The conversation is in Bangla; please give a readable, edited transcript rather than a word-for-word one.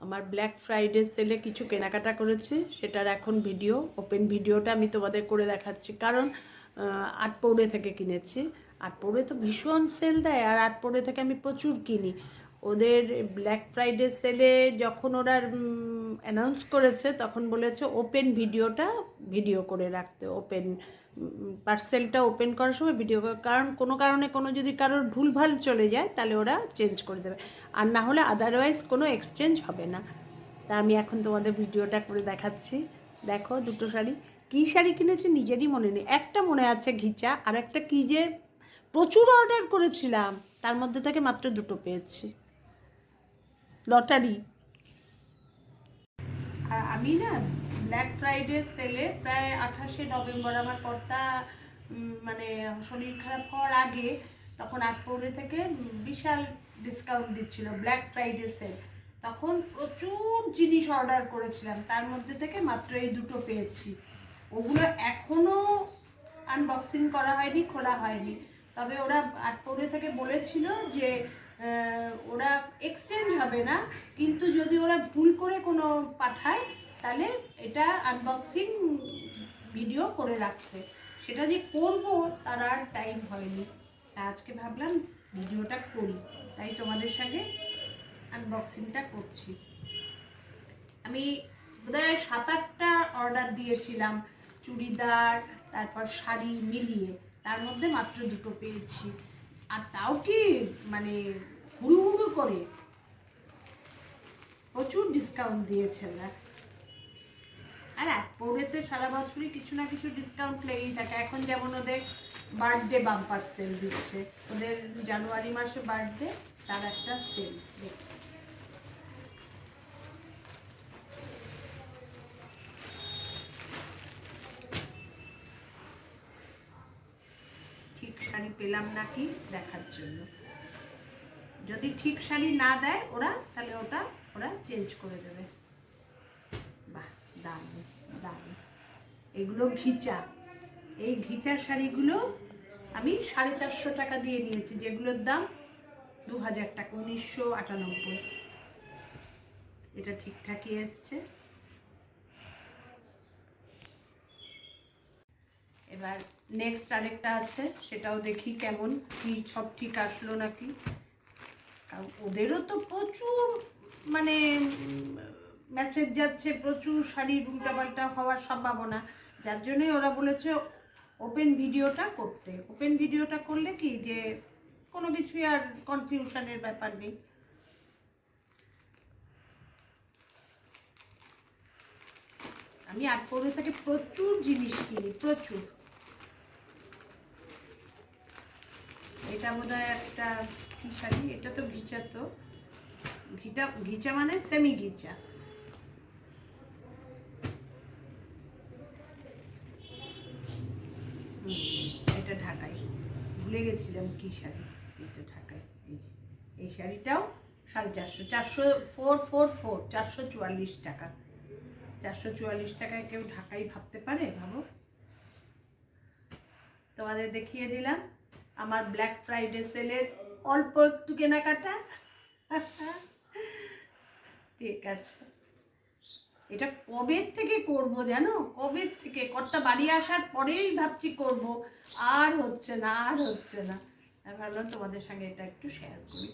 আমার ব্ল্যাক ফ্রাইডে সেলে কিছু কেনাকাটা করেছি, সেটার এখন ভিডিও, ওপেন ভিডিওটা আমি তোমাদের করে দেখাচ্ছি। কারণ আটপৌরে থেকে কিনেছি। আটপৌরে তো ভীষণ সেল দেয়, আর আটপৌরে থেকে আমি প্রচুর কিনি। ওদের ব্ল্যাক ফ্রাইডে সেলে যখন ওরা অ্যানাউন্স করেছে, তখন বলেছে ওপেন ভিডিও করে রাখতে। ওপেন পার্সেলটা ওপেন করার সময় ভিডিও করে, কারণ কোনো কারণে যদি কারোর ভুলভাল চলে যায় তাহলে ওরা চেঞ্জ করে দেবে, আর না হলে আদারওয়াইজ কোনো এক্সচেঞ্জ হবে না। তা আমি এখন তোমাদের ভিডিওটা করে দেখাচ্ছি। দেখো দুটো শাড়ি, কী শাড়ি কিনেছি নিজেরই মনে নেই। একটা মনে আছে ঘিচা, আর একটা কী যে প্রচুর অর্ডার করেছিলাম, তার মধ্যে থেকে মাত্র দুটো পেয়েছি, লটারি। আমি না ব্ল্যাক ফ্রাইডে সেলে প্রায় 28শে নভেম্বর আমার কর্তা মানে শরীর খারাপ হওয়ার আগে, তখন আটপৌরে থেকে বিশাল ডিসকাউন্ট দিচ্ছিল ব্ল্যাক ফ্রাইডে সেল। তখন প্রচুর জিনিস অর্ডার করেছিলাম, তার মধ্যে থেকে মাত্র এই দুটো পেয়েছি। ওগুলো এখনও আনবক্সিং করা হয়নি, খোলা হয়নি। তবে ওরা আটপৌরে থেকে বলেছিল যে ওরা এক্সচেঞ্জ হবে না, কিন্তু যদি ওরা ভুল করে কোনো পাঠায় তাহলে এটা আনবক্সিং ভিডিও করে রাখতে। সেটা যে করব তার আর টাইম হয়নি, তা আজকে ভাবলাম ভিডিওটা করি, তাই তোমাদের সঙ্গে আনবক্সিংটা করছি। আমি বোধহয় 7-8টা অর্ডার দিয়েছিলাম, চুড়িদার তারপর শাড়ি মিলিয়ে, তার মধ্যে মাত্র দুটো পেয়েছি। আর তাও কি মানে হুড়ু হুড়ু করে, প্রচুর ডিসকাউন্ট দিয়েছে ওরা। আর আটপৌরেতে সারা বছরই কিছু না কিছু ডিসকাউন্ট লেগেই থাকে। এখন যেমন ওদের বার্থডে বাম্পার সেল দিচ্ছে, ওদের জানুয়ারি মাসে বার্থডে, তার একটা সেল দেখতে। ঠিক শাড়ি পেলাম নাকি দেখার জন্য, যদি ঠিক শাড়ি না দেয় ওরা, তাহলে ওরা চেঞ্জ করে দেবে। বাহ, দারুণ দারুণ। এগুলো ঘিচা, এই ঘিচার শাড়িগুলো আমি 450 টাকা দিয়ে নিয়েছি, যেগুলোর দাম 2000 টাকা, 1998। এটা ঠিকঠাকই এসছে। এবার নেক্সট আরেকটা আছে, সেটাও দেখি কেমন কি, সব ঠিক আসলো নাকি। কারণ ওদেরও তো প্রচুর মানে মেসেজ যাচ্ছে, প্রচুর শাড়ির উল্টাপাল্টা হওয়ার সম্ভাবনা, যার জন্যই ওরা বলেছে ওপেন ভিডিওটা করতে। ওপেন ভিডিওটা করলে কি যে কোনো কিছুই আর কনফিউশনের ব্যাপার নেই। আমি আটপৌরে থেকে প্রচুর জিনিস কিনি, প্রচুর। এটা বোধহয় একটা কি শাড়ি, এটা তো ঘিচা, তো ঘিচা মানে সেমি ঘিচা। এটা ঢাকাই, ভুলে গেছিলাম কি শাড়ি। এটা ঢাকাই, এই শাড়িটাও 450, 444 টাকা। 444 টাকায় কেউ ঢাকাই ভাবতে পারে? ভাবো। তোমাদের দেখিয়ে দিলাম আমার ব্ল্যাক ফ্রাইডে সেলের অল্প একটু কেনাকাটা। ঠিক আছে, এটা কবে থেকে করব জানো, কবে থেকে, কর্তা বাড়ি আসার পরেই ভাবছি করব, আর হচ্ছে না। আমি ভাবলাম তোমাদের সঙ্গে এটা একটু শেয়ার করি।